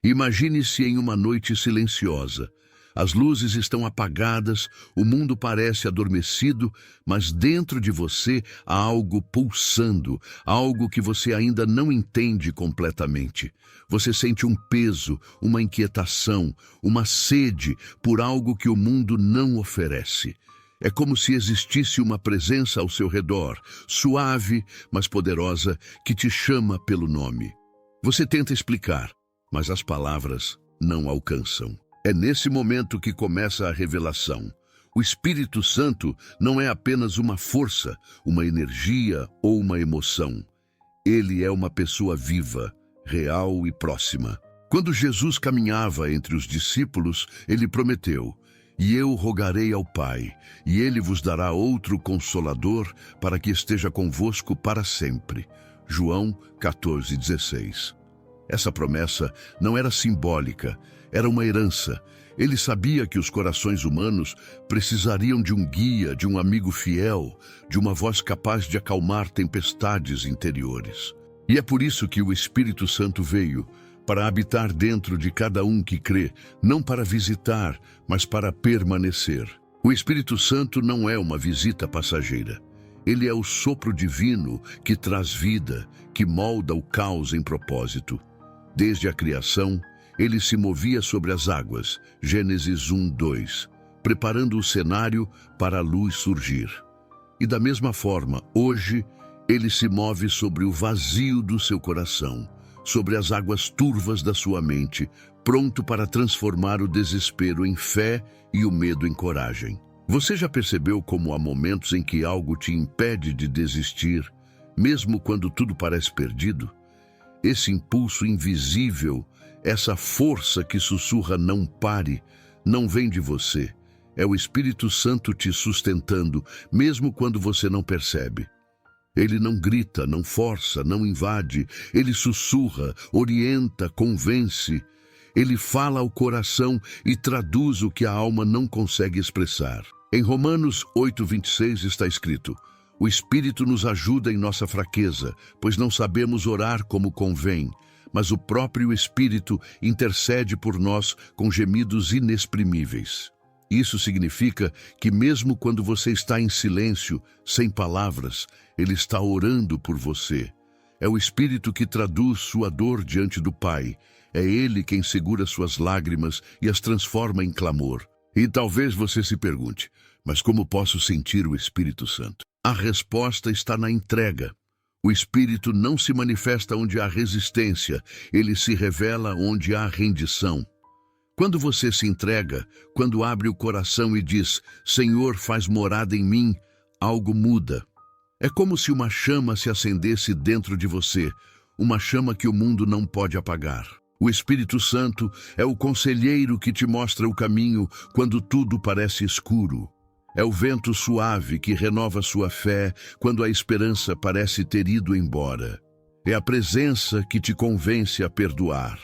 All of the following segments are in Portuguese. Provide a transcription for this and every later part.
Imagine-se em uma noite silenciosa. As luzes estão apagadas, o mundo parece adormecido, mas dentro de você há algo pulsando, algo que você ainda não entende completamente. Você sente um peso, uma inquietação, uma sede por algo que o mundo não oferece. É como se existisse uma presença ao seu redor, suave, mas poderosa, que te chama pelo nome. Você tenta explicar, mas as palavras não alcançam. É nesse momento que começa a revelação. O Espírito Santo não é apenas uma força, uma energia ou uma emoção. Ele é uma pessoa viva, real e próxima. Quando Jesus caminhava entre os discípulos, ele prometeu: "E eu rogarei ao Pai, e ele vos dará outro Consolador para que esteja convosco para sempre." João 14,16. Essa promessa não era simbólica, era uma herança. Ele sabia que os corações humanos precisariam de um guia, de um amigo fiel, de uma voz capaz de acalmar tempestades interiores. E é por isso que o Espírito Santo veio, para habitar dentro de cada um que crê, não para visitar, mas para permanecer. O Espírito Santo não é uma visita passageira. Ele é o sopro divino que traz vida, que molda o caos em propósito. Desde a criação, ele se movia sobre as águas, Gênesis 1:2, preparando o cenário para a luz surgir. E da mesma forma, hoje, ele se move sobre o vazio do seu coração, sobre as águas turvas da sua mente, pronto para transformar o desespero em fé e o medo em coragem. Você já percebeu como há momentos em que algo te impede de desistir, mesmo quando tudo parece perdido? Esse impulso invisível, essa força que sussurra "não pare", não vem de você. É o Espírito Santo te sustentando, mesmo quando você não percebe. Ele não grita, não força, não invade. Ele sussurra, orienta, convence. Ele fala ao coração e traduz o que a alma não consegue expressar. Em Romanos 8:26 está escrito: "O Espírito nos ajuda em nossa fraqueza, pois não sabemos orar como convém, mas o próprio Espírito intercede por nós com gemidos inexprimíveis." Isso significa que mesmo quando você está em silêncio, sem palavras, ele está orando por você. É o Espírito que traduz sua dor diante do Pai. É ele quem segura suas lágrimas e as transforma em clamor. E talvez você se pergunte: mas como posso sentir o Espírito Santo? A resposta está na entrega. O Espírito não se manifesta onde há resistência, ele se revela onde há rendição. Quando você se entrega, quando abre o coração e diz: "Senhor, faz morada em mim", algo muda. É como se uma chama se acendesse dentro de você, uma chama que o mundo não pode apagar. O Espírito Santo é o conselheiro que te mostra o caminho quando tudo parece escuro. É o vento suave que renova sua fé quando a esperança parece ter ido embora. É a presença que te convence a perdoar,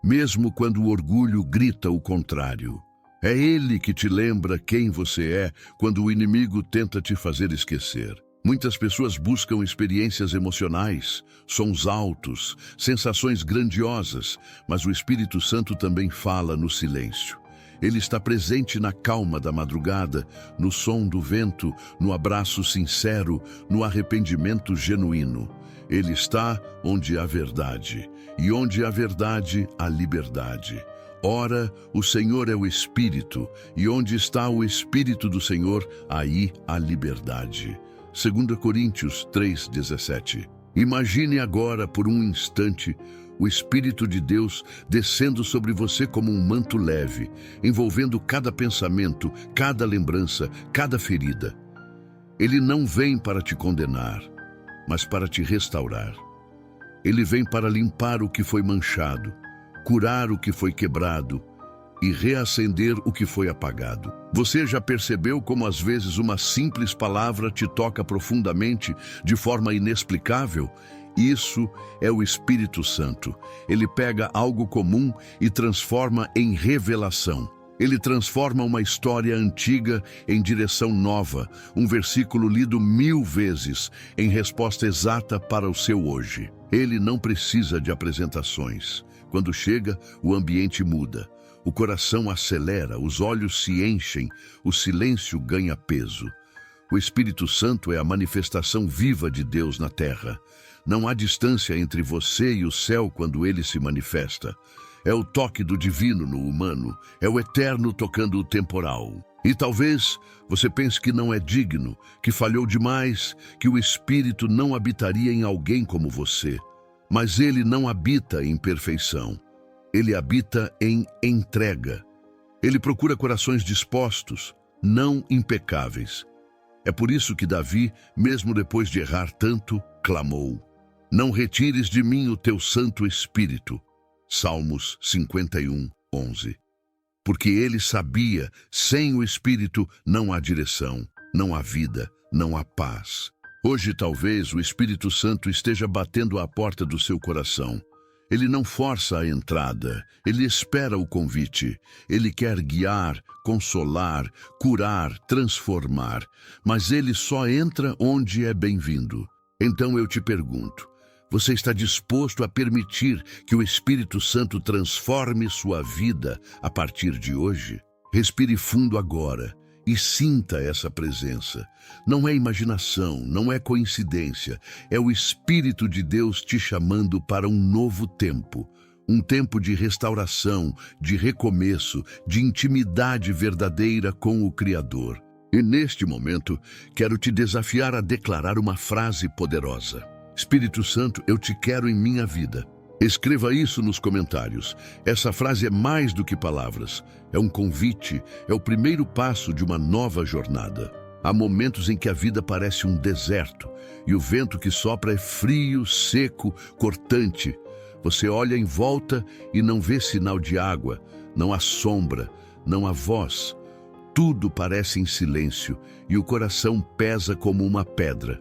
mesmo quando o orgulho grita o contrário. É ele que te lembra quem você é quando o inimigo tenta te fazer esquecer. Muitas pessoas buscam experiências emocionais, sons altos, sensações grandiosas, mas o Espírito Santo também fala no silêncio. Ele está presente na calma da madrugada, no som do vento, no abraço sincero, no arrependimento genuíno. Ele está onde há verdade, e onde há verdade, há liberdade. Ora, o Senhor é o Espírito, e onde está o Espírito do Senhor, aí há liberdade. 2 Coríntios 3:17. Imagine agora, por um instante, o Espírito de Deus descendo sobre você como um manto leve, envolvendo cada pensamento, cada lembrança, cada ferida. Ele não vem para te condenar, mas para te restaurar. Ele vem para limpar o que foi manchado, curar o que foi quebrado e reacender o que foi apagado. Você já percebeu como às vezes uma simples palavra te toca profundamente, de forma inexplicável? Isso é o Espírito Santo. Ele pega algo comum e transforma em revelação. Ele transforma uma história antiga em direção nova, um versículo lido 1000 vezes, em resposta exata para o seu hoje. Ele não precisa de apresentações. Quando chega, o ambiente muda. O coração acelera, os olhos se enchem, o silêncio ganha peso. O Espírito Santo é a manifestação viva de Deus na terra. Não há distância entre você e o céu quando ele se manifesta. É o toque do divino no humano, é o eterno tocando o temporal. E talvez você pense que não é digno, que falhou demais, que o Espírito não habitaria em alguém como você. Mas ele não habita em perfeição. Ele habita em entrega. Ele procura corações dispostos, não impecáveis. É por isso que Davi, mesmo depois de errar tanto, clamou: "Não retires de mim o teu Santo Espírito." Salmos 51, 11. Porque ele sabia, sem o Espírito não há direção, não há vida, não há paz. Hoje talvez o Espírito Santo esteja batendo à porta do seu coração. Ele não força a entrada, ele espera o convite. Ele quer guiar, consolar, curar, transformar, mas ele só entra onde é bem-vindo. Então eu te pergunto, você está disposto a permitir que o Espírito Santo transforme sua vida a partir de hoje? Respire fundo agora e sinta essa presença. Não é imaginação, não é coincidência. É o Espírito de Deus te chamando para um novo tempo. Um tempo de restauração, de recomeço, de intimidade verdadeira com o Criador. E neste momento, quero te desafiar a declarar uma frase poderosa. Espírito Santo, eu te quero em minha vida. Escreva isso nos comentários. Essa frase é mais do que palavras. É um convite, é o primeiro passo de uma nova jornada. Há momentos em que a vida parece um deserto e o vento que sopra é frio, seco, cortante. Você olha em volta e não vê sinal de água, não há sombra, não há voz. Tudo parece em silêncio e o coração pesa como uma pedra.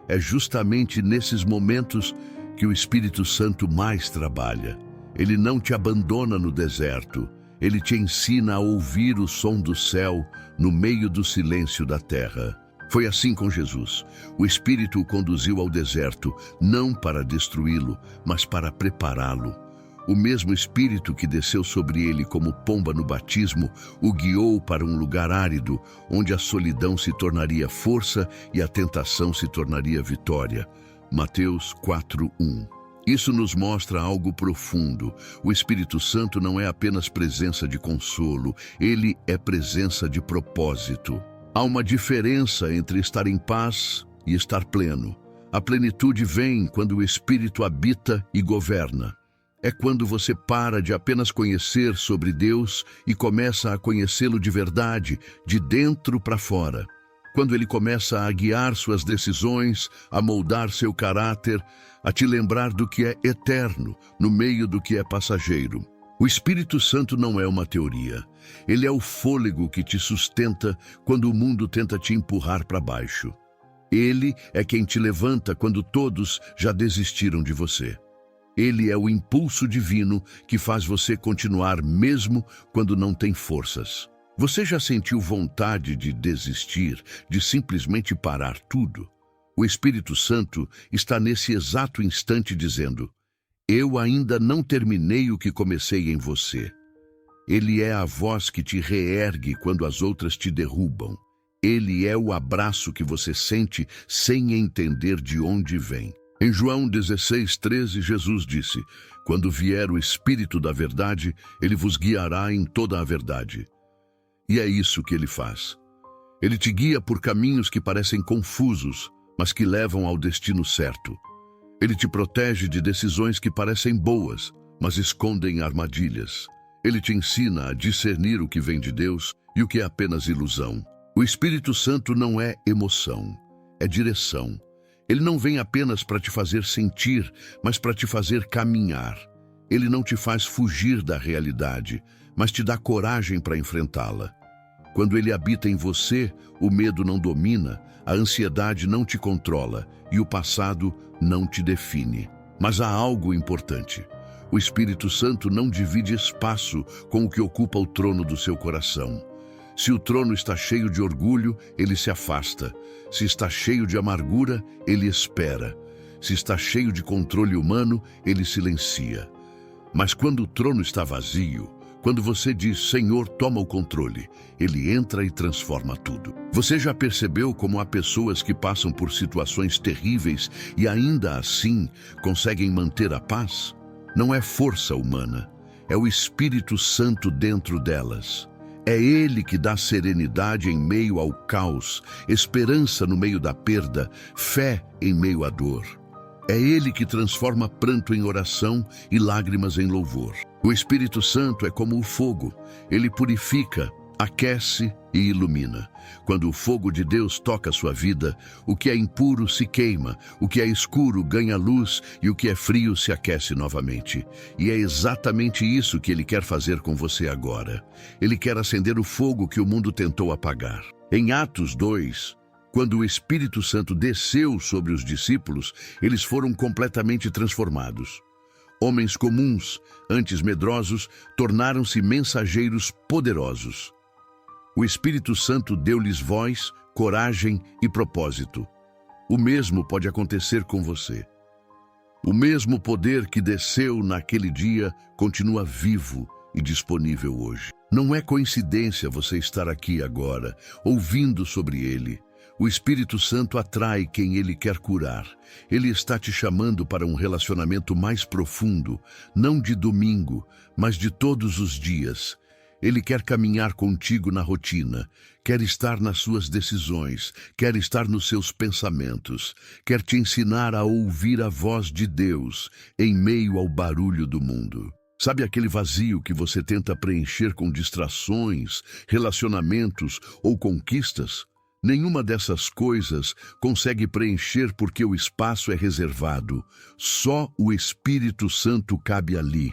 É justamente nesses momentos que o Espírito Santo mais trabalha. Ele não te abandona no deserto. Ele te ensina a ouvir o som do céu no meio do silêncio da terra. Foi assim com Jesus. O Espírito o conduziu ao deserto, não para destruí-lo, mas para prepará-lo. O mesmo Espírito que desceu sobre ele como pomba no batismo, o guiou para um lugar árido, onde a solidão se tornaria força e a tentação se tornaria vitória. Mateus 4:1. Isso nos mostra algo profundo. O Espírito Santo não é apenas presença de consolo, ele é presença de propósito. Há uma diferença entre estar em paz e estar pleno. A plenitude vem quando o Espírito habita e governa. É quando você para de apenas conhecer sobre Deus e começa a conhecê-lo de verdade, de dentro para fora. Quando ele começa a guiar suas decisões, a moldar seu caráter, a te lembrar do que é eterno, no meio do que é passageiro. O Espírito Santo não é uma teoria. Ele é o fôlego que te sustenta quando o mundo tenta te empurrar para baixo. Ele é quem te levanta quando todos já desistiram de você. Ele é o impulso divino que faz você continuar mesmo quando não tem forças. Você já sentiu vontade de desistir, de simplesmente parar tudo? O Espírito Santo está nesse exato instante dizendo: "Eu ainda não terminei o que comecei em você." Ele é a voz que te reergue quando as outras te derrubam. Ele é o abraço que você sente sem entender de onde vem. Em João 16:13, Jesus disse: "Quando vier o Espírito da verdade, ele vos guiará em toda a verdade." E é isso que ele faz. Ele te guia por caminhos que parecem confusos, mas que levam ao destino certo. Ele te protege de decisões que parecem boas, mas escondem armadilhas. Ele te ensina a discernir o que vem de Deus e o que é apenas ilusão. O Espírito Santo não é emoção, é direção. Ele não vem apenas para te fazer sentir, mas para te fazer caminhar. Ele não te faz fugir da realidade, mas te dá coragem para enfrentá-la. Quando ele habita em você, o medo não domina, a ansiedade não te controla e o passado não te define. Mas há algo importante. O Espírito Santo não divide espaço com o que ocupa o trono do seu coração. Se o trono está cheio de orgulho, ele se afasta. Se está cheio de amargura, ele espera. Se está cheio de controle humano, ele silencia. Mas quando o trono está vazio, quando você diz, Senhor, toma o controle, Ele entra e transforma tudo. Você já percebeu como há pessoas que passam por situações terríveis e ainda assim conseguem manter a paz? Não é força humana, é o Espírito Santo dentro delas. É Ele que dá serenidade em meio ao caos, esperança no meio da perda, fé em meio à dor. É Ele que transforma pranto em oração e lágrimas em louvor. O Espírito Santo é como o fogo. Ele purifica, aquece e ilumina. Quando o fogo de Deus toca a sua vida, o que é impuro se queima, o que é escuro ganha luz e o que é frio se aquece novamente. E é exatamente isso que Ele quer fazer com você agora. Ele quer acender o fogo que o mundo tentou apagar. Em Atos 2, quando o Espírito Santo desceu sobre os discípulos, eles foram completamente transformados. Homens comuns, antes medrosos, tornaram-se mensageiros poderosos. O Espírito Santo deu-lhes voz, coragem e propósito. O mesmo pode acontecer com você. O mesmo poder que desceu naquele dia continua vivo e disponível hoje. Não é coincidência você estar aqui agora, ouvindo sobre ele. O Espírito Santo atrai quem Ele quer curar. Ele está te chamando para um relacionamento mais profundo, não de domingo, mas de todos os dias. Ele quer caminhar contigo na rotina, quer estar nas suas decisões, quer estar nos seus pensamentos, quer te ensinar a ouvir a voz de Deus em meio ao barulho do mundo. Sabe aquele vazio que você tenta preencher com distrações, relacionamentos ou conquistas? Nenhuma dessas coisas consegue preencher porque o espaço é reservado. Só o Espírito Santo cabe ali.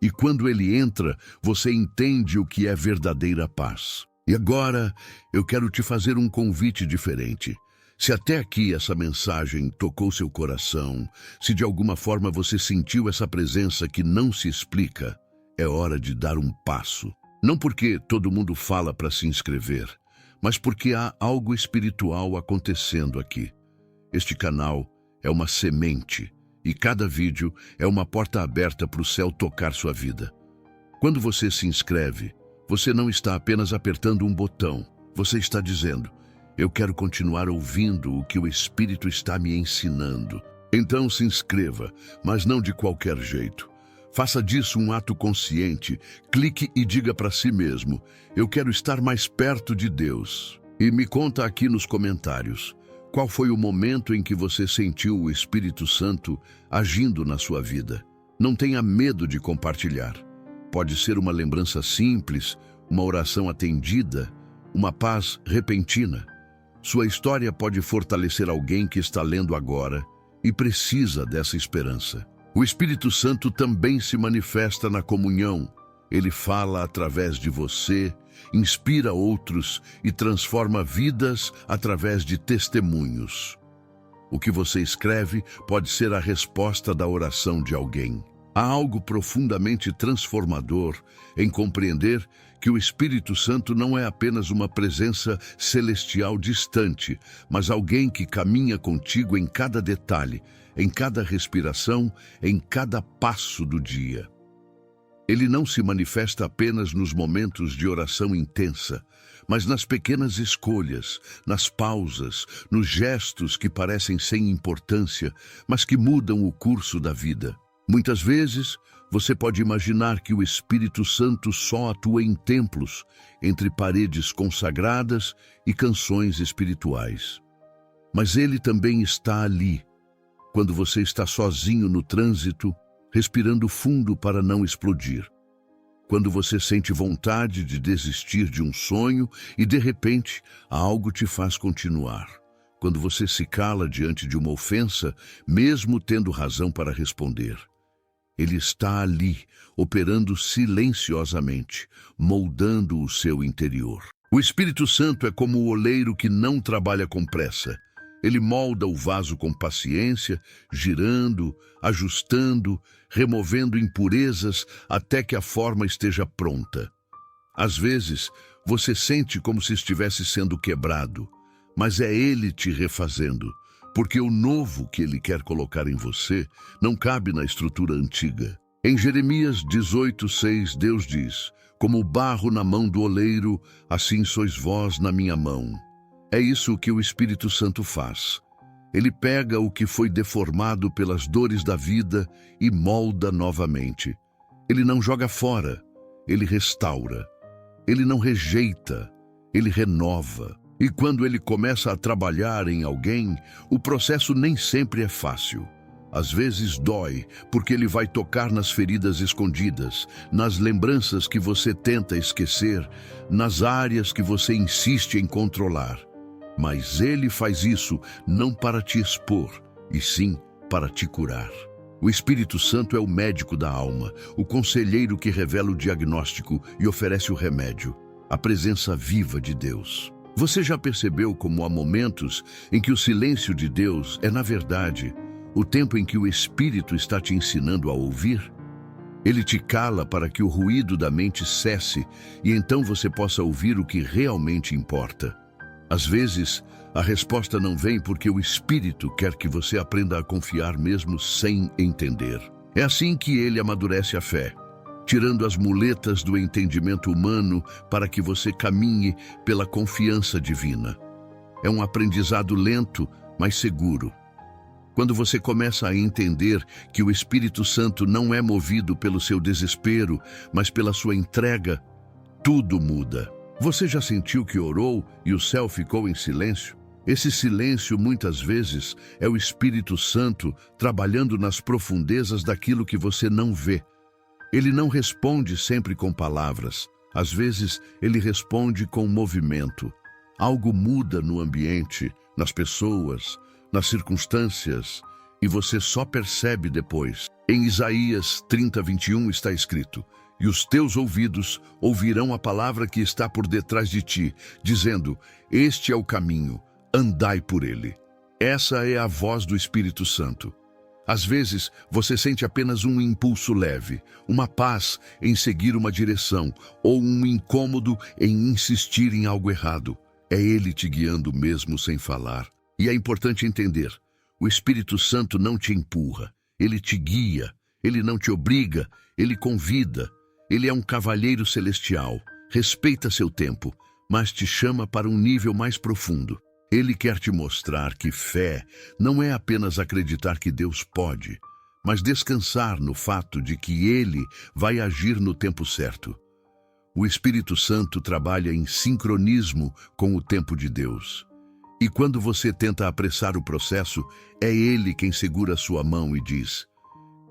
E quando ele entra, você entende o que é verdadeira paz. E agora, eu quero te fazer um convite diferente. Se até aqui essa mensagem tocou seu coração, se de alguma forma você sentiu essa presença que não se explica, é hora de dar um passo. Não porque todo mundo fala para se inscrever, mas porque há algo espiritual acontecendo aqui. Este canal é uma semente e cada vídeo é uma porta aberta para o céu tocar sua vida. Quando você se inscreve, você não está apenas apertando um botão, você está dizendo, eu quero continuar ouvindo o que o Espírito está me ensinando. Então se inscreva, mas não de qualquer jeito. Faça disso um ato consciente, clique e diga para si mesmo, eu quero estar mais perto de Deus. E me conta aqui nos comentários, qual foi o momento em que você sentiu o Espírito Santo agindo na sua vida? Não tenha medo de compartilhar. Pode ser uma lembrança simples, uma oração atendida, uma paz repentina. Sua história pode fortalecer alguém que está lendo agora e precisa dessa esperança. O Espírito Santo também se manifesta na comunhão. Ele fala através de você, inspira outros e transforma vidas através de testemunhos. O que você escreve pode ser a resposta da oração de alguém. Há algo profundamente transformador em compreender que o Espírito Santo não é apenas uma presença celestial distante, mas alguém que caminha contigo em cada detalhe, em cada respiração, em cada passo do dia. Ele não se manifesta apenas nos momentos de oração intensa, mas nas pequenas escolhas, nas pausas, nos gestos que parecem sem importância, mas que mudam o curso da vida. Muitas vezes, você pode imaginar que o Espírito Santo só atua em templos, entre paredes consagradas e canções espirituais. Mas ele também está ali, quando você está sozinho no trânsito, respirando fundo para não explodir. Quando você sente vontade de desistir de um sonho e, de repente, algo te faz continuar. Quando você se cala diante de uma ofensa, mesmo tendo razão para responder. Ele está ali, operando silenciosamente, moldando o seu interior. O Espírito Santo é como o oleiro que não trabalha com pressa. Ele molda o vaso com paciência, girando, ajustando, removendo impurezas até que a forma esteja pronta. Às vezes, você sente como se estivesse sendo quebrado, mas é ele te refazendo, porque o novo que ele quer colocar em você não cabe na estrutura antiga. Em Jeremias 18:6, Deus diz: como o barro na mão do oleiro, assim sois vós na minha mão. É isso que o Espírito Santo faz. Ele pega o que foi deformado pelas dores da vida e molda novamente. Ele não joga fora, ele restaura. Ele não rejeita, ele renova. E quando ele começa a trabalhar em alguém, o processo nem sempre é fácil. Às vezes dói, porque ele vai tocar nas feridas escondidas, nas lembranças que você tenta esquecer, nas áreas que você insiste em controlar. Mas ele faz isso não para te expor, e sim para te curar. O Espírito Santo é o médico da alma, o conselheiro que revela o diagnóstico e oferece o remédio, a presença viva de Deus. Você já percebeu como há momentos em que o silêncio de Deus é, na verdade, o tempo em que o Espírito está te ensinando a ouvir? Ele te cala para que o ruído da mente cesse e então você possa ouvir o que realmente importa. Às vezes, a resposta não vem porque o Espírito quer que você aprenda a confiar mesmo sem entender. É assim que ele amadurece a fé, tirando as muletas do entendimento humano para que você caminhe pela confiança divina. É um aprendizado lento, mas seguro. Quando você começa a entender que o Espírito Santo não é movido pelo seu desespero, mas pela sua entrega, tudo muda. Você já sentiu que orou e o céu ficou em silêncio? Esse silêncio, muitas vezes, é o Espírito Santo trabalhando nas profundezas daquilo que você não vê. Ele não responde sempre com palavras. Às vezes, ele responde com movimento. Algo muda no ambiente, nas pessoas, nas circunstâncias, e você só percebe depois. Em Isaías 30:21 está escrito: e os teus ouvidos ouvirão a palavra que está por detrás de ti, dizendo: este é o caminho, andai por ele. Essa é a voz do Espírito Santo. Às vezes, você sente apenas um impulso leve, uma paz em seguir uma direção, ou um incômodo em insistir em algo errado. É ele te guiando mesmo sem falar. E é importante entender, o Espírito Santo não te empurra, ele te guia, ele não te obriga, ele convida. Ele é um cavalheiro celestial, respeita seu tempo, mas te chama para um nível mais profundo. Ele quer te mostrar que fé não é apenas acreditar que Deus pode, mas descansar no fato de que Ele vai agir no tempo certo. O Espírito Santo trabalha em sincronismo com o tempo de Deus. E quando você tenta apressar o processo, é Ele quem segura a sua mão e diz: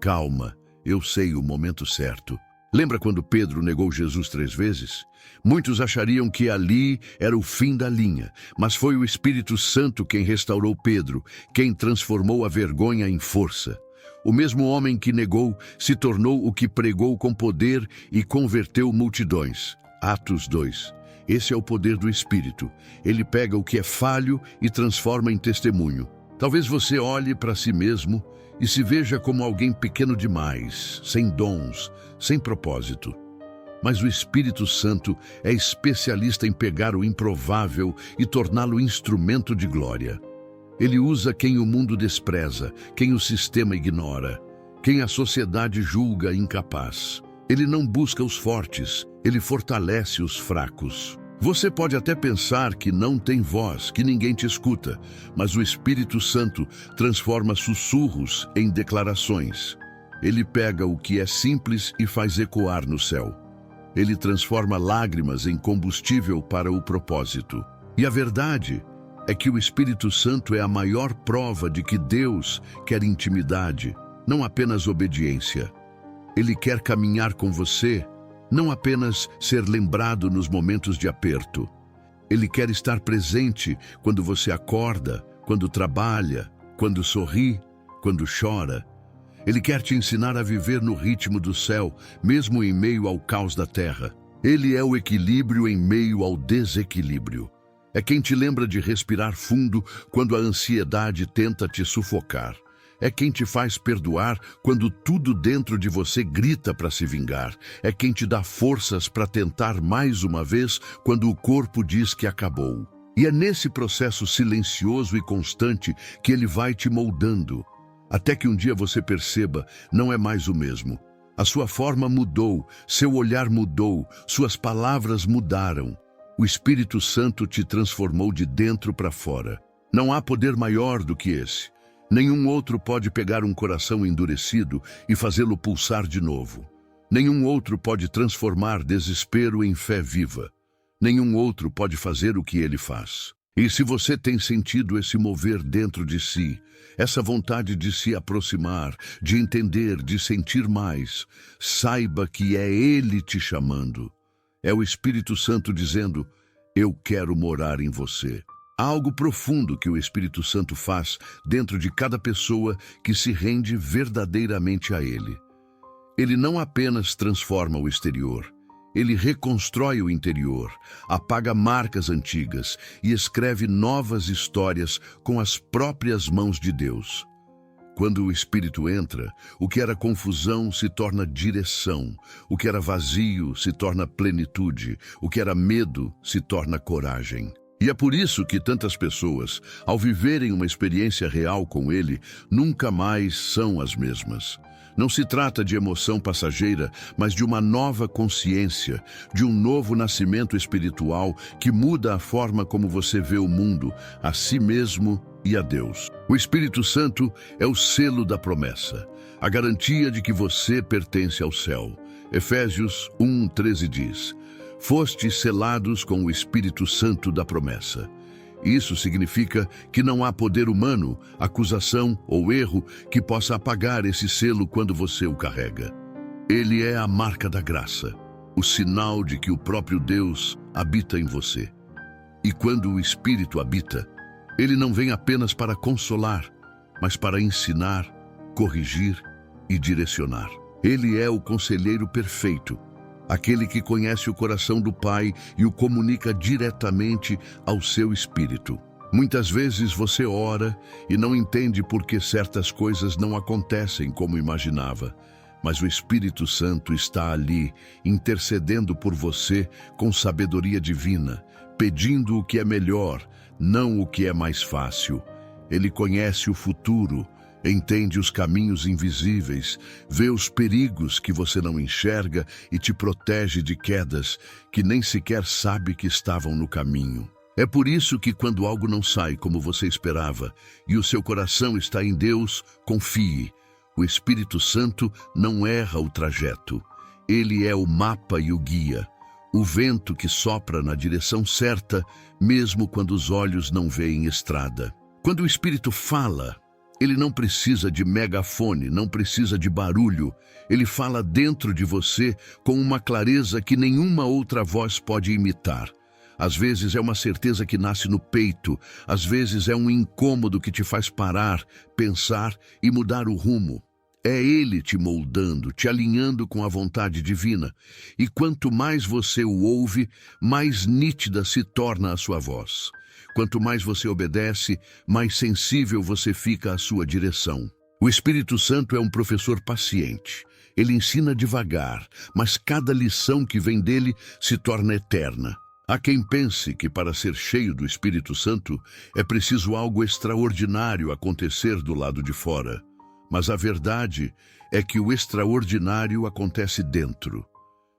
calma, eu sei o momento certo. Lembra quando Pedro negou Jesus 3 vezes? Muitos achariam que ali era o fim da linha, mas foi o Espírito Santo quem restaurou Pedro, quem transformou a vergonha em força. O mesmo homem que negou se tornou o que pregou com poder e converteu multidões. Atos 2. Esse é o poder do Espírito. Ele pega o que é falho e transforma em testemunho. Talvez você olhe para si mesmo e se veja como alguém pequeno demais, sem dons, sem propósito. Mas o Espírito Santo é especialista em pegar o improvável e torná-lo instrumento de glória. Ele usa quem o mundo despreza, quem o sistema ignora, quem a sociedade julga incapaz. Ele não busca os fortes, ele fortalece os fracos. Você pode até pensar que não tem voz, que ninguém te escuta, mas o Espírito Santo transforma sussurros em declarações. Ele pega o que é simples e faz ecoar no céu. Ele transforma lágrimas em combustível para o propósito. E a verdade é que o Espírito Santo é a maior prova de que Deus quer intimidade, não apenas obediência. Ele quer caminhar com você, não apenas ser lembrado nos momentos de aperto. Ele quer estar presente quando você acorda, quando trabalha, quando sorri, quando chora. Ele quer te ensinar a viver no ritmo do céu, mesmo em meio ao caos da terra. Ele é o equilíbrio em meio ao desequilíbrio. É quem te lembra de respirar fundo quando a ansiedade tenta te sufocar. É quem te faz perdoar quando tudo dentro de você grita para se vingar. É quem te dá forças para tentar mais uma vez quando o corpo diz que acabou. E é nesse processo silencioso e constante que ele vai te moldando, até que um dia você perceba, não é mais o mesmo. A sua forma mudou, seu olhar mudou, suas palavras mudaram. O Espírito Santo te transformou de dentro para fora. Não há poder maior do que esse. Nenhum outro pode pegar um coração endurecido e fazê-lo pulsar de novo. Nenhum outro pode transformar desespero em fé viva. Nenhum outro pode fazer o que ele faz. E se você tem sentido esse mover dentro de si, essa vontade de se aproximar, de entender, de sentir mais, saiba que é Ele te chamando. É o Espírito Santo dizendo: eu quero morar em você. Há algo profundo que o Espírito Santo faz dentro de cada pessoa que se rende verdadeiramente a Ele. Ele não apenas transforma o exterior, ele reconstrói o interior, apaga marcas antigas e escreve novas histórias com as próprias mãos de Deus. Quando o Espírito entra, o que era confusão se torna direção, o que era vazio se torna plenitude, o que era medo se torna coragem. E é por isso que tantas pessoas, ao viverem uma experiência real com Ele, nunca mais são as mesmas. Não se trata de emoção passageira, mas de uma nova consciência, de um novo nascimento espiritual que muda a forma como você vê o mundo, a si mesmo e a Deus. O Espírito Santo é o selo da promessa, a garantia de que você pertence ao céu. Efésios 1:13 diz: fostes selados com o Espírito Santo da promessa. Isso significa que não há poder humano, acusação ou erro que possa apagar esse selo quando você o carrega. Ele é a marca da graça, o sinal de que o próprio Deus habita em você. E quando o Espírito habita, ele não vem apenas para consolar, mas para ensinar, corrigir e direcionar. Ele é o conselheiro perfeito, aquele que conhece o coração do Pai e o comunica diretamente ao seu espírito. Muitas vezes você ora e não entende por que certas coisas não acontecem como imaginava, mas o Espírito Santo está ali, intercedendo por você com sabedoria divina, pedindo o que é melhor, não o que é mais fácil. Ele conhece o futuro, entende os caminhos invisíveis, vê os perigos que você não enxerga e te protege de quedas que nem sequer sabe que estavam no caminho. É por isso que quando algo não sai como você esperava e o seu coração está em Deus, confie. O Espírito Santo não erra o trajeto. Ele é o mapa e o guia, o vento que sopra na direção certa, mesmo quando os olhos não veem estrada. Quando o Espírito fala, ele não precisa de megafone, não precisa de barulho. Ele fala dentro de você com uma clareza que nenhuma outra voz pode imitar. Às vezes é uma certeza que nasce no peito, às vezes é um incômodo que te faz parar, pensar e mudar o rumo. É Ele te moldando, te alinhando com a vontade divina. E quanto mais você o ouve, mais nítida se torna a sua voz. Quanto mais você obedece, mais sensível você fica à sua direção. O Espírito Santo é um professor paciente. Ele ensina devagar, mas cada lição que vem dele se torna eterna. Há quem pense que para ser cheio do Espírito Santo é preciso algo extraordinário acontecer do lado de fora. Mas a verdade é que o extraordinário acontece dentro.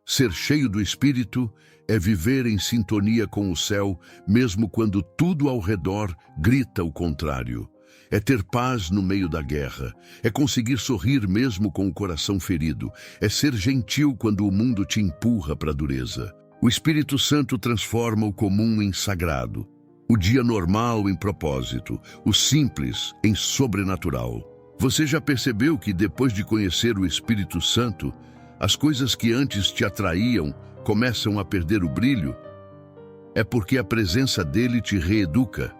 Ser cheio do Espírito é viver em sintonia com o céu, mesmo quando tudo ao redor grita o contrário. É ter paz no meio da guerra. É conseguir sorrir mesmo com o coração ferido. É ser gentil quando o mundo te empurra para a dureza. O Espírito Santo transforma o comum em sagrado, o dia normal em propósito, o simples em sobrenatural. Você já percebeu que depois de conhecer o Espírito Santo, as coisas que antes te atraíam começam a perder o brilho? É porque a presença dele te reeduca.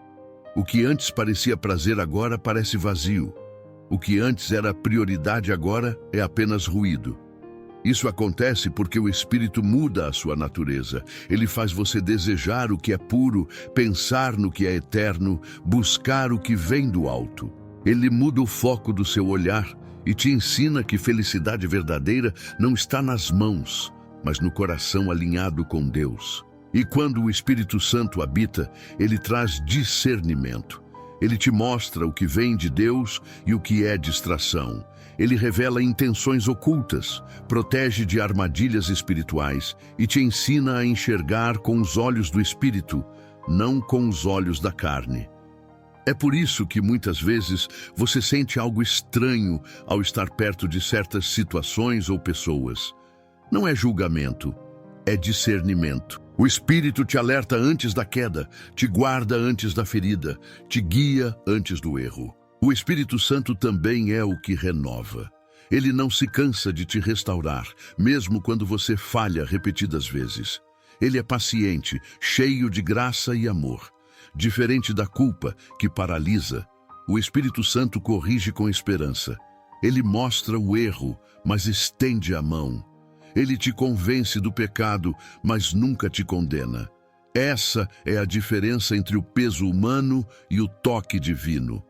O que antes parecia prazer agora parece vazio. O que antes era prioridade agora é apenas ruído. Isso acontece porque o Espírito muda a sua natureza. Ele faz você desejar o que é puro, pensar no que é eterno, buscar o que vem do alto. Ele muda o foco do seu olhar e te ensina que felicidade verdadeira não está nas mãos, mas no coração alinhado com Deus. E quando o Espírito Santo habita, ele traz discernimento. Ele te mostra o que vem de Deus e o que é distração. Ele revela intenções ocultas, protege de armadilhas espirituais e te ensina a enxergar com os olhos do Espírito, não com os olhos da carne. É por isso que muitas vezes você sente algo estranho ao estar perto de certas situações ou pessoas. Não é julgamento, é discernimento. O Espírito te alerta antes da queda, te guarda antes da ferida, te guia antes do erro. O Espírito Santo também é o que renova. Ele não se cansa de te restaurar, mesmo quando você falha repetidas vezes. Ele é paciente, cheio de graça e amor. Diferente da culpa, que paralisa, o Espírito Santo corrige com esperança. Ele mostra o erro, mas estende a mão. Ele te convence do pecado, mas nunca te condena. Essa é a diferença entre o peso humano e o toque divino.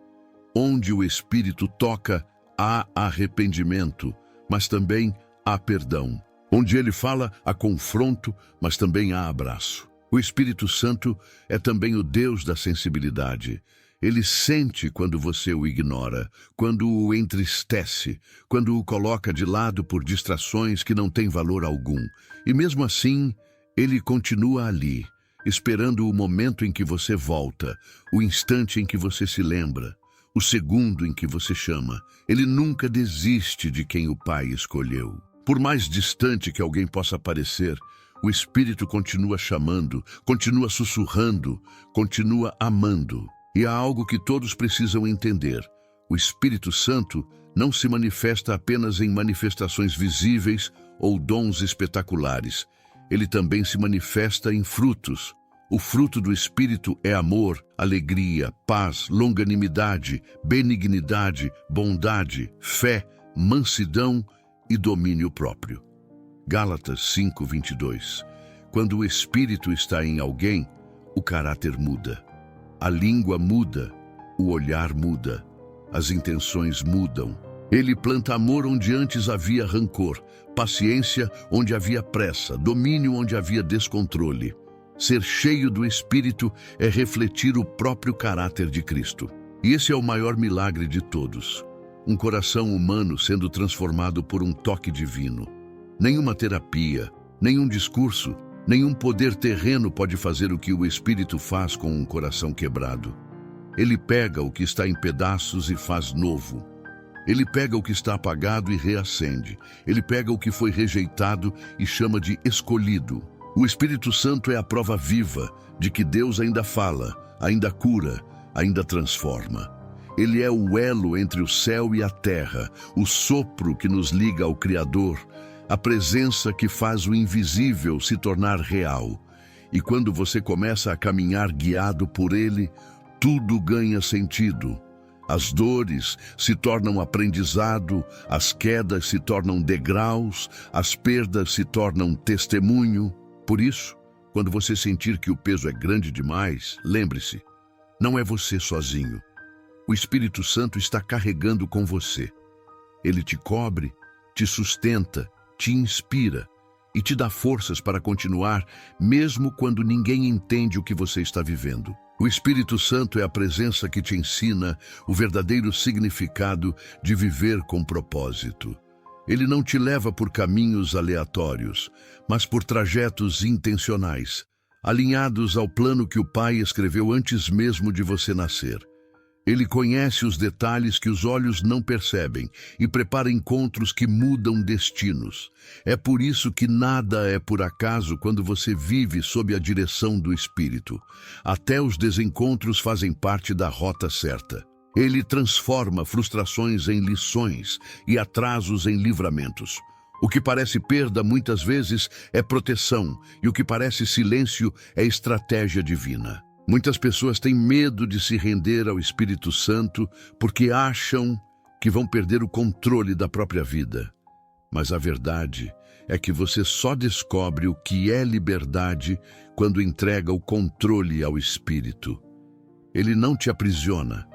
Onde o Espírito toca, há arrependimento, mas também há perdão. Onde ele fala, há confronto, mas também há abraço. O Espírito Santo é também o Deus da sensibilidade. Ele sente quando você o ignora, quando o entristece, quando o coloca de lado por distrações que não têm valor algum. E mesmo assim, ele continua ali, esperando o momento em que você volta, o instante em que você se lembra, o segundo em que você chama. Ele nunca desiste de quem o Pai escolheu. Por mais distante que alguém possa parecer, o Espírito continua chamando, continua sussurrando, continua amando. E há algo que todos precisam entender. O Espírito Santo não se manifesta apenas em manifestações visíveis ou dons espetaculares. Ele também se manifesta em frutos. O fruto do Espírito é amor, alegria, paz, longanimidade, benignidade, bondade, fé, mansidão e domínio próprio. Gálatas 5:22. Quando o Espírito está em alguém, o caráter muda. A língua muda, o olhar muda, as intenções mudam. Ele planta amor onde antes havia rancor, paciência onde havia pressa, domínio onde havia descontrole. Ser cheio do Espírito é refletir o próprio caráter de Cristo. E esse é o maior milagre de todos. Um coração humano sendo transformado por um toque divino. Nenhuma terapia, nenhum discurso, nenhum poder terreno pode fazer o que o Espírito faz com um coração quebrado. Ele pega o que está em pedaços e faz novo. Ele pega o que está apagado e reacende. Ele pega o que foi rejeitado e chama de escolhido. O Espírito Santo é a prova viva de que Deus ainda fala, ainda cura, ainda transforma. Ele é o elo entre o céu e a terra, o sopro que nos liga ao Criador, a presença que faz o invisível se tornar real. E quando você começa a caminhar guiado por Ele, tudo ganha sentido. As dores se tornam aprendizado, as quedas se tornam degraus, as perdas se tornam testemunho. Por isso, quando você sentir que o peso é grande demais, lembre-se, não é você sozinho. O Espírito Santo está carregando com você. Ele te cobre, te sustenta, te inspira e te dá forças para continuar, mesmo quando ninguém entende o que você está vivendo. O Espírito Santo é a presença que te ensina o verdadeiro significado de viver com propósito. Ele não te leva por caminhos aleatórios, mas por trajetos intencionais, alinhados ao plano que o Pai escreveu antes mesmo de você nascer. Ele conhece os detalhes que os olhos não percebem e prepara encontros que mudam destinos. É por isso que nada é por acaso quando você vive sob a direção do Espírito. Até os desencontros fazem parte da rota certa. Ele transforma frustrações em lições e atrasos em livramentos. O que parece perda muitas vezes é proteção, e o que parece silêncio é estratégia divina. Muitas pessoas têm medo de se render ao Espírito Santo porque acham que vão perder o controle da própria vida. Mas a verdade é que você só descobre o que é liberdade quando entrega o controle ao Espírito. Ele não te aprisiona.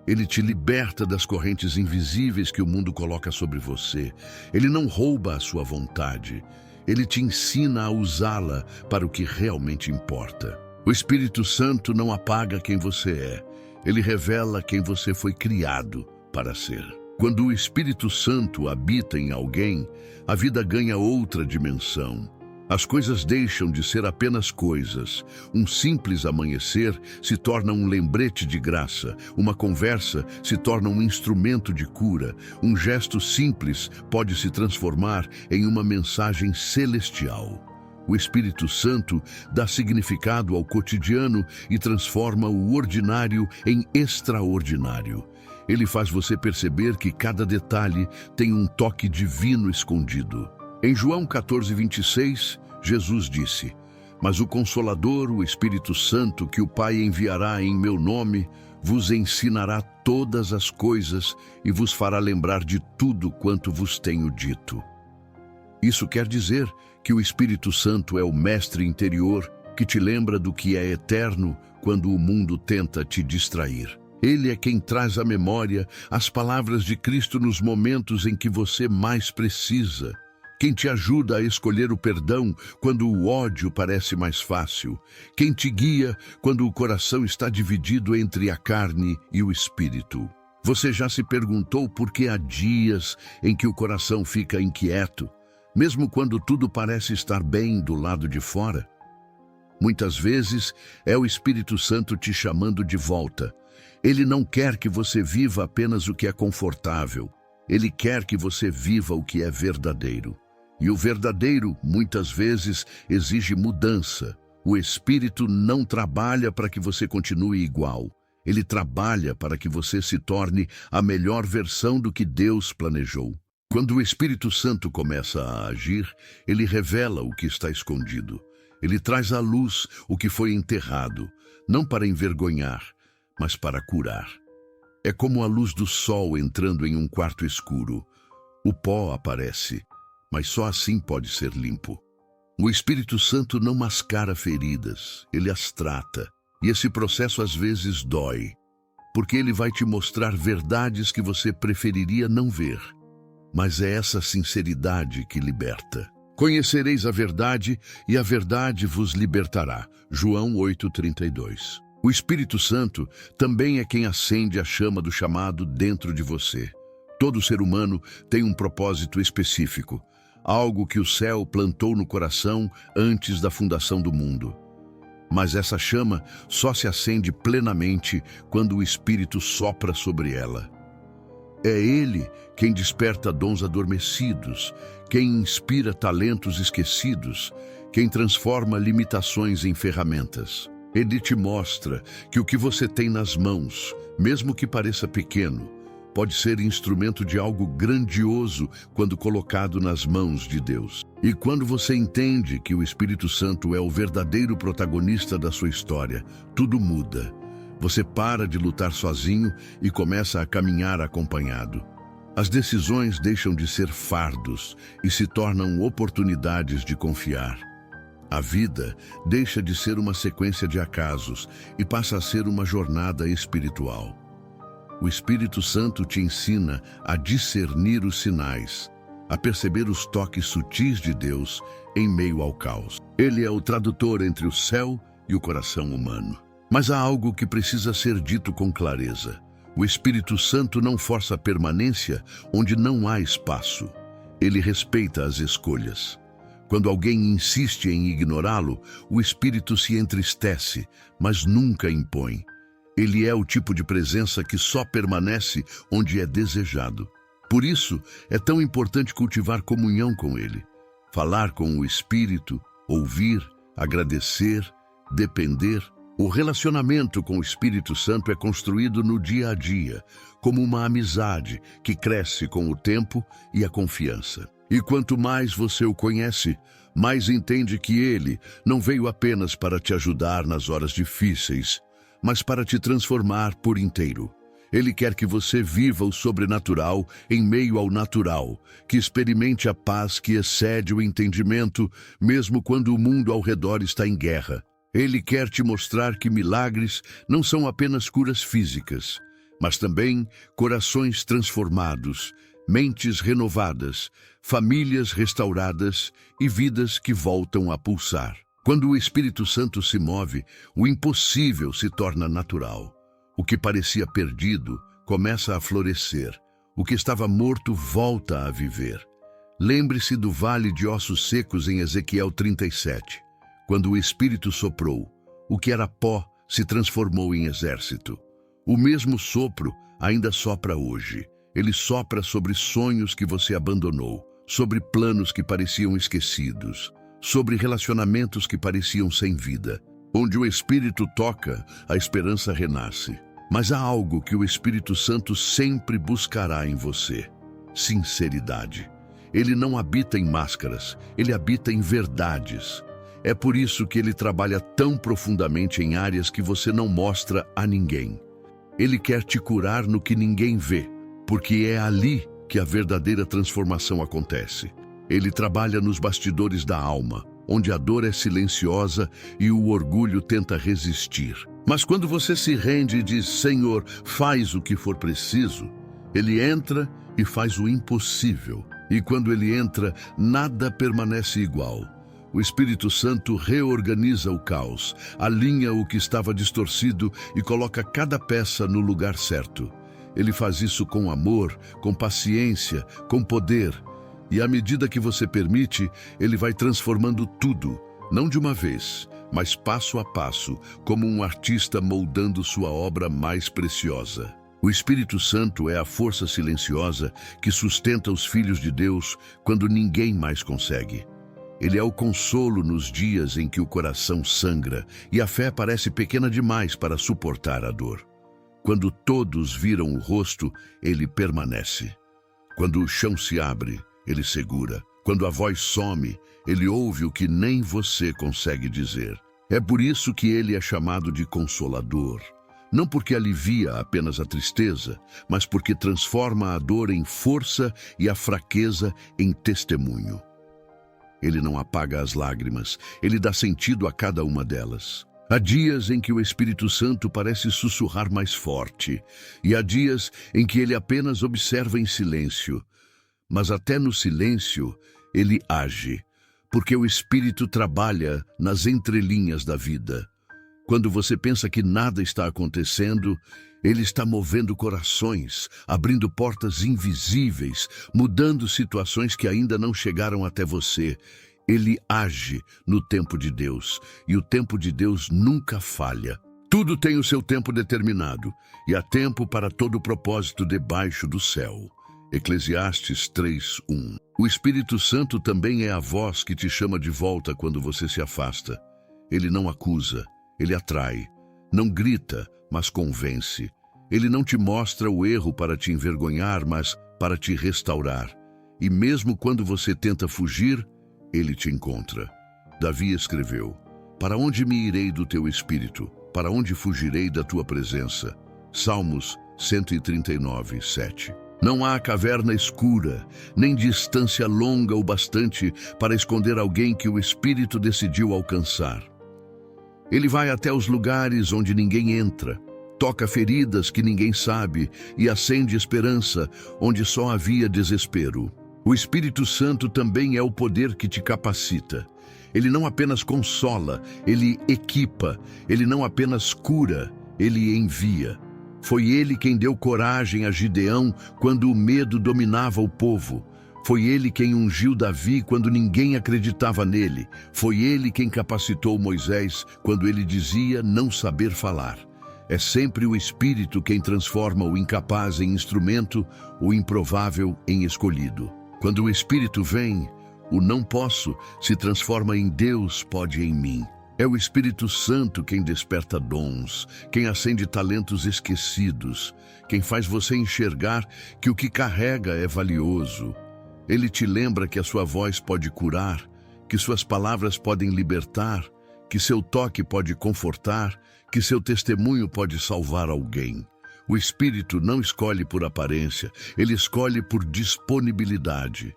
Ele te liberta das correntes invisíveis que o mundo coloca sobre você. Ele não rouba a sua vontade. Ele te ensina a usá-la para o que realmente importa. O Espírito Santo não apaga quem você é. Ele revela quem você foi criado para ser. Quando o Espírito Santo habita em alguém, a vida ganha outra dimensão. As coisas deixam de ser apenas coisas. Um simples amanhecer se torna um lembrete de graça. Uma conversa se torna um instrumento de cura. Um gesto simples pode se transformar em uma mensagem celestial. O Espírito Santo dá significado ao cotidiano e transforma o ordinário em extraordinário. Ele faz você perceber que cada detalhe tem um toque divino escondido. Em João 14:26, Jesus disse: "Mas o Consolador, o Espírito Santo, que o Pai enviará em meu nome, vos ensinará todas as coisas e vos fará lembrar de tudo quanto vos tenho dito." Isso quer dizer que o Espírito Santo é o mestre interior que te lembra do que é eterno quando o mundo tenta te distrair. Ele é quem traz à memória as palavras de Cristo nos momentos em que você mais precisa. Quem te ajuda a escolher o perdão quando o ódio parece mais fácil. Quem te guia quando o coração está dividido entre a carne e o espírito. Você já se perguntou por que há dias em que o coração fica inquieto, mesmo quando tudo parece estar bem do lado de fora? Muitas vezes é o Espírito Santo te chamando de volta. Ele não quer que você viva apenas o que é confortável. Ele quer que você viva o que é verdadeiro. E o verdadeiro, muitas vezes, exige mudança. O Espírito não trabalha para que você continue igual. Ele trabalha para que você se torne a melhor versão do que Deus planejou. Quando o Espírito Santo começa a agir, ele revela o que está escondido. Ele traz à luz o que foi enterrado, não para envergonhar, mas para curar. É como a luz do sol entrando em um quarto escuro. O pó aparece, mas só assim pode ser limpo. O Espírito Santo não mascara feridas, ele as trata. E esse processo às vezes dói, porque ele vai te mostrar verdades que você preferiria não ver. Mas é essa sinceridade que liberta. Conhecereis a verdade e a verdade vos libertará. João 8:32. O Espírito Santo também é quem acende a chama do chamado dentro de você. Todo ser humano tem um propósito específico, algo que o céu plantou no coração antes da fundação do mundo. Mas essa chama só se acende plenamente quando o Espírito sopra sobre ela. É Ele quem desperta dons adormecidos, quem inspira talentos esquecidos, quem transforma limitações em ferramentas. Ele te mostra que o que você tem nas mãos, mesmo que pareça pequeno, pode ser instrumento de algo grandioso quando colocado nas mãos de Deus. E quando você entende que o Espírito Santo é o verdadeiro protagonista da sua história, tudo muda. Você para de lutar sozinho e começa a caminhar acompanhado. As decisões deixam de ser fardos e se tornam oportunidades de confiar. A vida deixa de ser uma sequência de acasos e passa a ser uma jornada espiritual. O Espírito Santo te ensina a discernir os sinais, a perceber os toques sutis de Deus em meio ao caos. Ele é o tradutor entre o céu e o coração humano. Mas há algo que precisa ser dito com clareza. O Espírito Santo não força a permanência onde não há espaço. Ele respeita as escolhas. Quando alguém insiste em ignorá-lo, o Espírito se entristece, mas nunca impõe. Ele é o tipo de presença que só permanece onde é desejado. Por isso, é tão importante cultivar comunhão com Ele. Falar com o Espírito, ouvir, agradecer, depender. O relacionamento com o Espírito Santo é construído no dia a dia, como uma amizade que cresce com o tempo e a confiança. E quanto mais você o conhece, mais entende que Ele não veio apenas para te ajudar nas horas difíceis, mas para te transformar por inteiro. Ele quer que você viva o sobrenatural em meio ao natural, que experimente a paz que excede o entendimento, mesmo quando o mundo ao redor está em guerra. Ele quer te mostrar que milagres não são apenas curas físicas, mas também corações transformados, mentes renovadas, famílias restauradas e vidas que voltam a pulsar. Quando o Espírito Santo se move, o impossível se torna natural. O que parecia perdido começa a florescer. O que estava morto volta a viver. Lembre-se do vale de ossos secos em Ezequiel 37. Quando o Espírito soprou, o que era pó se transformou em exército. O mesmo sopro ainda sopra hoje. Ele sopra sobre sonhos que você abandonou, sobre planos que pareciam esquecidos, sobre relacionamentos que pareciam sem vida. Onde o Espírito toca, a esperança renasce. Mas há algo que o Espírito Santo sempre buscará em você: sinceridade. Ele não habita em máscaras, ele habita em verdades. É por isso que ele trabalha tão profundamente em áreas que você não mostra a ninguém. Ele quer te curar no que ninguém vê, porque é ali que a verdadeira transformação acontece. Ele trabalha nos bastidores da alma, onde a dor é silenciosa e o orgulho tenta resistir. Mas quando você se rende e diz: Senhor, faz o que for preciso, ele entra e faz o impossível. E quando ele entra, nada permanece igual. O Espírito Santo reorganiza o caos, alinha o que estava distorcido e coloca cada peça no lugar certo. Ele faz isso com amor, com paciência, com poder. E à medida que você permite, ele vai transformando tudo, não de uma vez, mas passo a passo, como um artista moldando sua obra mais preciosa. O Espírito Santo é a força silenciosa que sustenta os filhos de Deus quando ninguém mais consegue. Ele é o consolo nos dias em que o coração sangra e a fé parece pequena demais para suportar a dor. Quando todos viram o rosto, ele permanece. Quando o chão se abre, ele segura. Quando a voz some, ele ouve o que nem você consegue dizer. É por isso que ele é chamado de Consolador. Não porque alivia apenas a tristeza, mas porque transforma a dor em força e a fraqueza em testemunho. Ele não apaga as lágrimas, ele dá sentido a cada uma delas. Há dias em que o Espírito Santo parece sussurrar mais forte, e há dias em que ele apenas observa em silêncio. Mas até no silêncio, ele age, porque o Espírito trabalha nas entrelinhas da vida. Quando você pensa que nada está acontecendo, ele está movendo corações, abrindo portas invisíveis, mudando situações que ainda não chegaram até você. Ele age no tempo de Deus, e o tempo de Deus nunca falha. Tudo tem o seu tempo determinado, e há tempo para todo o propósito debaixo do céu. Eclesiastes 3:1. O Espírito Santo também é a voz que te chama de volta quando você se afasta. Ele não acusa, ele atrai. Não grita, mas convence. Ele não te mostra o erro para te envergonhar, mas para te restaurar. E mesmo quando você tenta fugir, ele te encontra. Davi escreveu: Para onde me irei do teu espírito? Para onde fugirei da tua presença? Salmos 139:7. Não há caverna escura, nem distância longa o bastante para esconder alguém que o Espírito decidiu alcançar. Ele vai até os lugares onde ninguém entra, toca feridas que ninguém sabe e acende esperança onde só havia desespero. O Espírito Santo também é o poder que te capacita. Ele não apenas consola, ele equipa. Ele não apenas cura, ele envia. Foi ele quem deu coragem a Gideão quando o medo dominava o povo. Foi ele quem ungiu Davi quando ninguém acreditava nele. Foi ele quem capacitou Moisés quando ele dizia não saber falar. É sempre o Espírito quem transforma o incapaz em instrumento, o improvável em escolhido. Quando o Espírito vem, o não posso se transforma em Deus pode em mim. É o Espírito Santo quem desperta dons, quem acende talentos esquecidos, quem faz você enxergar que o que carrega é valioso. Ele te lembra que a sua voz pode curar, que suas palavras podem libertar, que seu toque pode confortar, que seu testemunho pode salvar alguém. O Espírito não escolhe por aparência, ele escolhe por disponibilidade.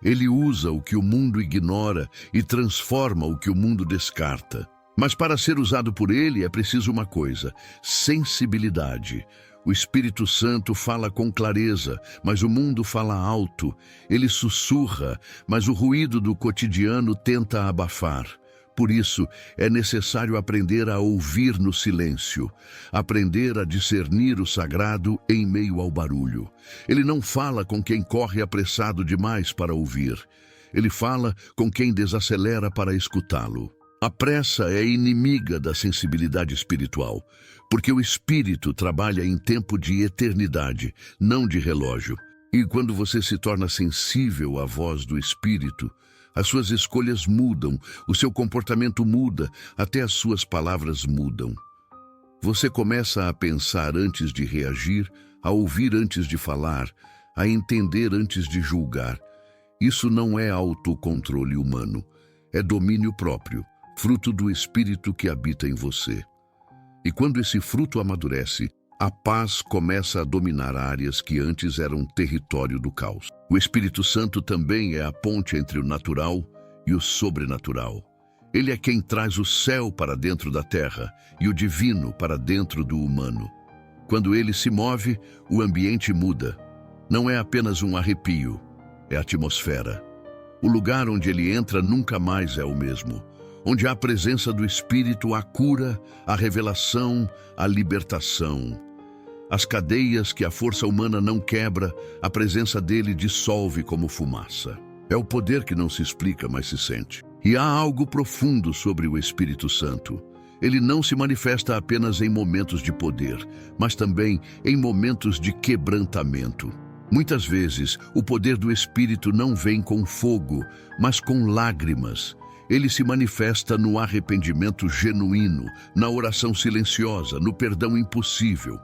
Ele usa o que o mundo ignora e transforma o que o mundo descarta. Mas para ser usado por ele é preciso uma coisa: sensibilidade. O Espírito Santo fala com clareza, mas o mundo fala alto. Ele sussurra, mas o ruído do cotidiano tenta abafar. Por isso, é necessário aprender a ouvir no silêncio, aprender a discernir o sagrado em meio ao barulho. Ele não fala com quem corre apressado demais para ouvir. Ele fala com quem desacelera para escutá-lo. A pressa é inimiga da sensibilidade espiritual, porque o espírito trabalha em tempo de eternidade, não de relógio. E quando você se torna sensível à voz do espírito, as suas escolhas mudam, o seu comportamento muda, até as suas palavras mudam. Você começa a pensar antes de reagir, a ouvir antes de falar, a entender antes de julgar. Isso não é autocontrole humano, é domínio próprio, fruto do espírito que habita em você. E quando esse fruto amadurece, a paz começa a dominar áreas que antes eram território do caos. O Espírito Santo também é a ponte entre o natural e o sobrenatural. Ele é quem traz o céu para dentro da terra e o divino para dentro do humano. Quando ele se move, o ambiente muda. Não é apenas um arrepio, é a atmosfera. O lugar onde ele entra nunca mais é o mesmo. Onde há a presença do Espírito, a cura, a revelação, a libertação. As cadeias que a força humana não quebra, a presença dele dissolve como fumaça. É o poder que não se explica, mas se sente. E há algo profundo sobre o Espírito Santo. Ele não se manifesta apenas em momentos de poder, mas também em momentos de quebrantamento. Muitas vezes, o poder do Espírito não vem com fogo, mas com lágrimas. Ele se manifesta no arrependimento genuíno, na oração silenciosa, no perdão impossível,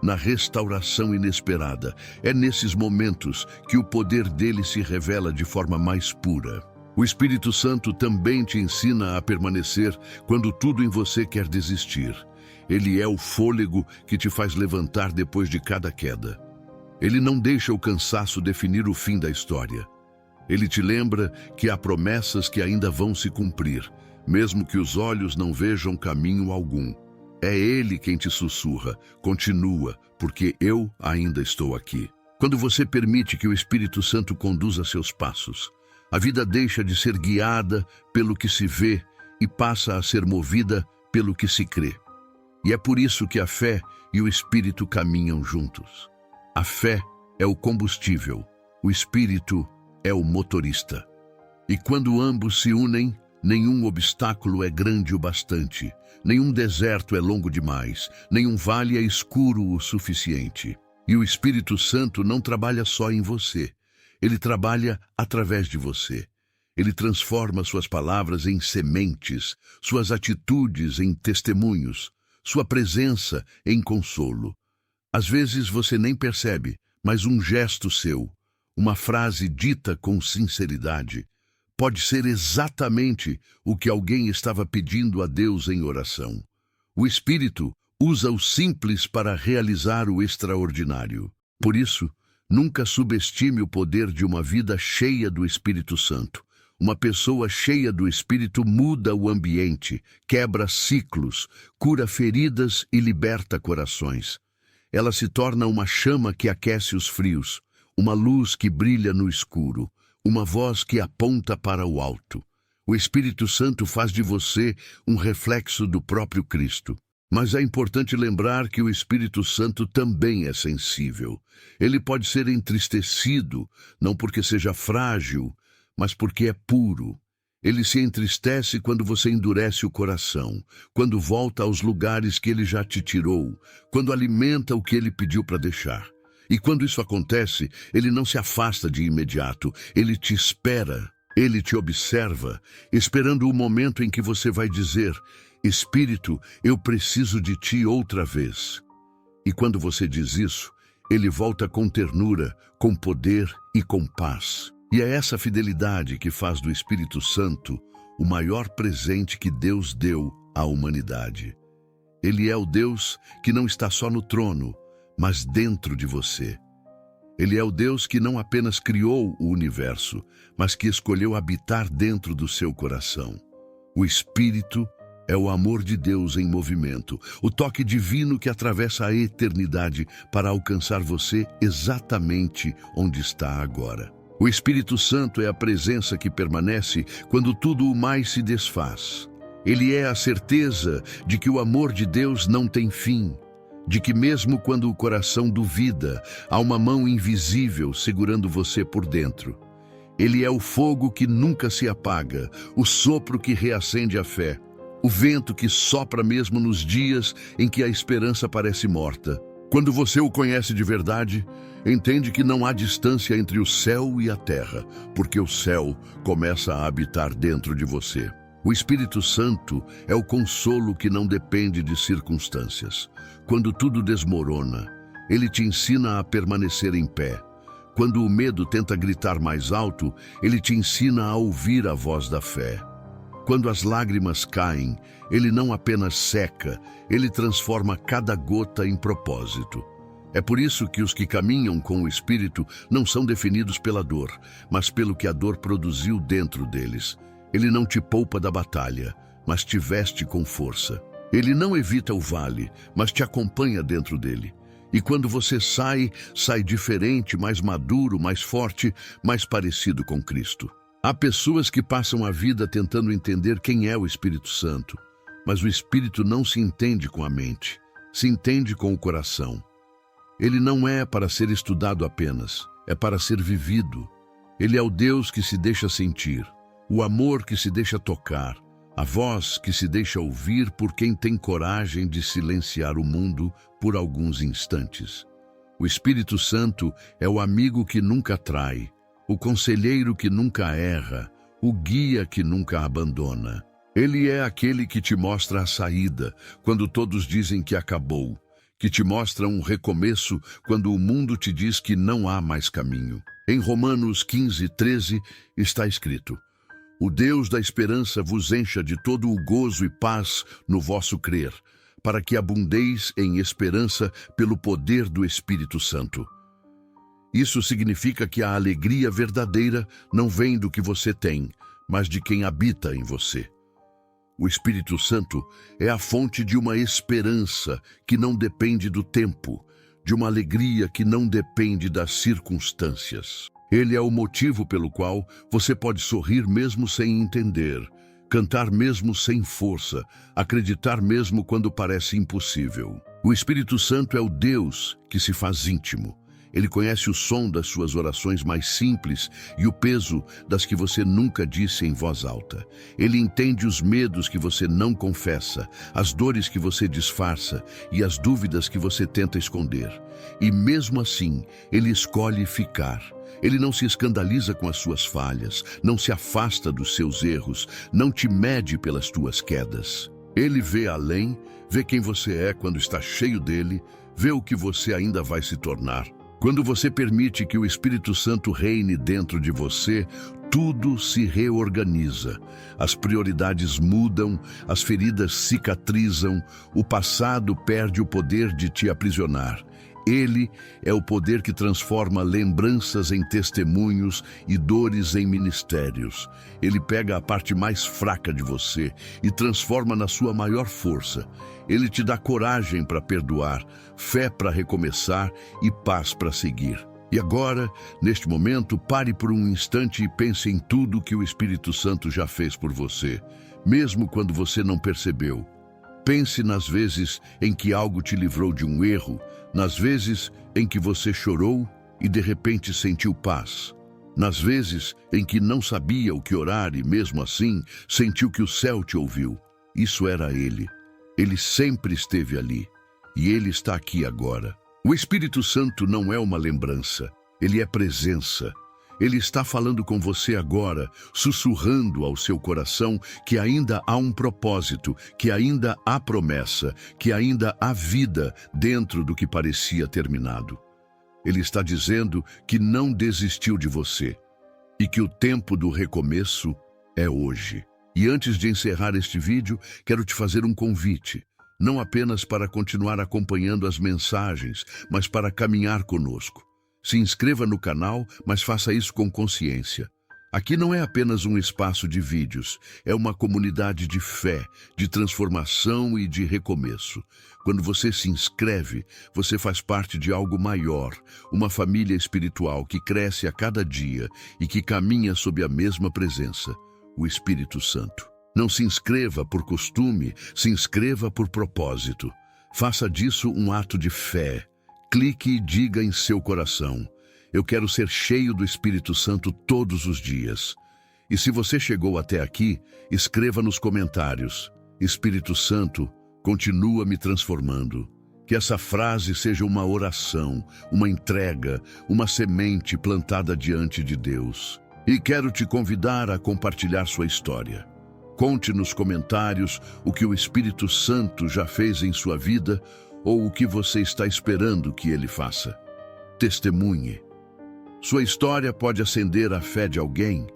na restauração inesperada. É nesses momentos que o poder dele se revela de forma mais pura. O Espírito Santo também te ensina a permanecer quando tudo em você quer desistir. Ele é o fôlego que te faz levantar depois de cada queda. Ele não deixa o cansaço definir o fim da história. Ele te lembra que há promessas que ainda vão se cumprir, mesmo que os olhos não vejam caminho algum. É Ele quem te sussurra, continua, porque eu ainda estou aqui. Quando você permite que o Espírito Santo conduza seus passos, a vida deixa de ser guiada pelo que se vê e passa a ser movida pelo que se crê. E é por isso que a fé e o Espírito caminham juntos. A fé é o combustível, o Espírito é o motorista. E quando ambos se unem, nenhum obstáculo é grande o bastante, nenhum deserto é longo demais, nenhum vale é escuro o suficiente. E o Espírito Santo não trabalha só em você, ele trabalha através de você. Ele transforma suas palavras em sementes, suas atitudes em testemunhos, sua presença em consolo. Às vezes você nem percebe, mas um gesto seu, uma frase dita com sinceridade, pode ser exatamente o que alguém estava pedindo a Deus em oração. O Espírito usa o simples para realizar o extraordinário. Por isso, nunca subestime o poder de uma vida cheia do Espírito Santo. Uma pessoa cheia do Espírito muda o ambiente, quebra ciclos, cura feridas e liberta corações. Ela se torna uma chama que aquece os frios, uma luz que brilha no escuro, uma voz que aponta para o alto. O Espírito Santo faz de você um reflexo do próprio Cristo. Mas é importante lembrar que o Espírito Santo também é sensível. Ele pode ser entristecido, não porque seja frágil, mas porque é puro. Ele se entristece quando você endurece o coração, quando volta aos lugares que ele já te tirou, quando alimenta o que ele pediu para deixar. E quando isso acontece, ele não se afasta de imediato, ele te espera, ele te observa, esperando o momento em que você vai dizer: Espírito, eu preciso de ti outra vez. E quando você diz isso, ele volta com ternura, com poder e com paz. E é essa fidelidade que faz do Espírito Santo o maior presente que Deus deu à humanidade. Ele é o Deus que não está só no trono, mas dentro de você. Ele é o Deus que não apenas criou o universo, mas que escolheu habitar dentro do seu coração. O Espírito é o amor de Deus em movimento, o toque divino que atravessa a eternidade para alcançar você exatamente onde está agora. O Espírito Santo é a presença que permanece quando tudo o mais se desfaz. Ele é a certeza de que o amor de Deus não tem fim, de que mesmo quando o coração duvida, há uma mão invisível segurando você por dentro. Ele é o fogo que nunca se apaga, o sopro que reacende a fé, o vento que sopra mesmo nos dias em que a esperança parece morta. Quando você o conhece de verdade, entende que não há distância entre o céu e a terra, porque o céu começa a habitar dentro de você. O Espírito Santo é o consolo que não depende de circunstâncias. Quando tudo desmorona, ele te ensina a permanecer em pé. Quando o medo tenta gritar mais alto, ele te ensina a ouvir a voz da fé. Quando as lágrimas caem, ele não apenas seca, ele transforma cada gota em propósito. É por isso que os que caminham com o Espírito não são definidos pela dor, mas pelo que a dor produziu dentro deles. Ele não te poupa da batalha, mas te veste com força. Ele não evita o vale, mas te acompanha dentro dele. E quando você sai diferente, mais maduro, mais forte, mais parecido com Cristo. Há pessoas que passam a vida tentando entender quem é o Espírito Santo, mas o Espírito não se entende com a mente, se entende com o coração. Ele não é para ser estudado apenas, é para ser vivido. Ele é o Deus que se deixa sentir, o amor que se deixa tocar, a voz que se deixa ouvir por quem tem coragem de silenciar o mundo por alguns instantes. O Espírito Santo é o amigo que nunca trai, o conselheiro que nunca erra, o guia que nunca abandona. Ele é aquele que te mostra a saída quando todos dizem que acabou, que te mostra um recomeço quando o mundo te diz que não há mais caminho. Em Romanos 15:13 está escrito: o Deus da esperança vos encha de todo o gozo e paz no vosso crer, para que abundeis em esperança pelo poder do Espírito Santo. Isso significa que a alegria verdadeira não vem do que você tem, mas de quem habita em você. O Espírito Santo é a fonte de uma esperança que não depende do tempo, de uma alegria que não depende das circunstâncias. Ele é o motivo pelo qual você pode sorrir mesmo sem entender, cantar mesmo sem força, acreditar mesmo quando parece impossível. O Espírito Santo é o Deus que se faz íntimo. Ele conhece o som das suas orações mais simples e o peso das que você nunca disse em voz alta. Ele entende os medos que você não confessa, as dores que você disfarça e as dúvidas que você tenta esconder. E mesmo assim, ele escolhe ficar. Ele não se escandaliza com as suas falhas, não se afasta dos seus erros, não te mede pelas tuas quedas. Ele vê além, vê quem você é quando está cheio dele, vê o que você ainda vai se tornar. Quando você permite que o Espírito Santo reine dentro de você, tudo se reorganiza. As prioridades mudam, as feridas cicatrizam, o passado perde o poder de te aprisionar. Ele é o poder que transforma lembranças em testemunhos e dores em ministérios. Ele pega a parte mais fraca de você e transforma na sua maior força. Ele te dá coragem para perdoar, fé para recomeçar e paz para seguir. E agora, neste momento, pare por um instante e pense em tudo que o Espírito Santo já fez por você, mesmo quando você não percebeu. Pense nas vezes em que algo te livrou de um erro, nas vezes em que você chorou e de repente sentiu paz, nas vezes em que não sabia o que orar e mesmo assim sentiu que o céu te ouviu. Isso era Ele. Ele sempre esteve ali e Ele está aqui agora. O Espírito Santo não é uma lembrança, Ele é presença. Ele está falando com você agora, sussurrando ao seu coração que ainda há um propósito, que ainda há promessa, que ainda há vida dentro do que parecia terminado. Ele está dizendo que não desistiu de você e que o tempo do recomeço é hoje. E antes de encerrar este vídeo, quero te fazer um convite, não apenas para continuar acompanhando as mensagens, mas para caminhar conosco. Se inscreva no canal, mas faça isso com consciência. Aqui não é apenas um espaço de vídeos, é uma comunidade de fé, de transformação e de recomeço. Quando você se inscreve, você faz parte de algo maior, uma família espiritual que cresce a cada dia e que caminha sob a mesma presença, o Espírito Santo. Não se inscreva por costume, se inscreva por propósito. Faça disso um ato de fé. Clique e diga em seu coração: eu quero ser cheio do Espírito Santo todos os dias. E se você chegou até aqui, escreva nos comentários: Espírito Santo, continua me transformando. Que essa frase seja uma oração, uma entrega, uma semente plantada diante de Deus. E quero te convidar a compartilhar sua história. Conte nos comentários o que o Espírito Santo já fez em sua vida ou o que você está esperando que ele faça. Testemunhe. Sua história pode acender a fé de alguém.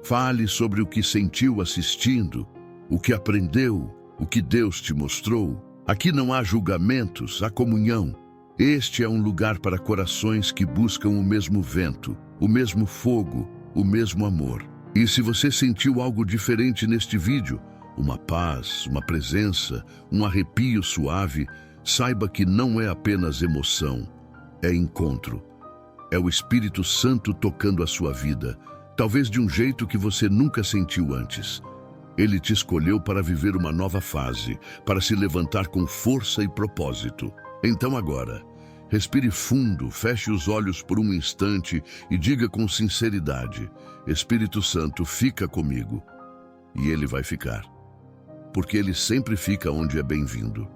Fale sobre o que sentiu assistindo, o que aprendeu, o que Deus te mostrou. Aqui não há julgamentos, há comunhão. Este é um lugar para corações que buscam o mesmo vento, o mesmo fogo, o mesmo amor. E se você sentiu algo diferente neste vídeo, uma paz, uma presença, um arrepio suave, saiba que não é apenas emoção, é encontro. É o Espírito Santo tocando a sua vida, talvez de um jeito que você nunca sentiu antes. Ele te escolheu para viver uma nova fase, para se levantar com força e propósito. Então agora, respire fundo, feche os olhos por um instante e diga com sinceridade: Espírito Santo, fica comigo. E ele vai ficar, porque ele sempre fica onde é bem-vindo.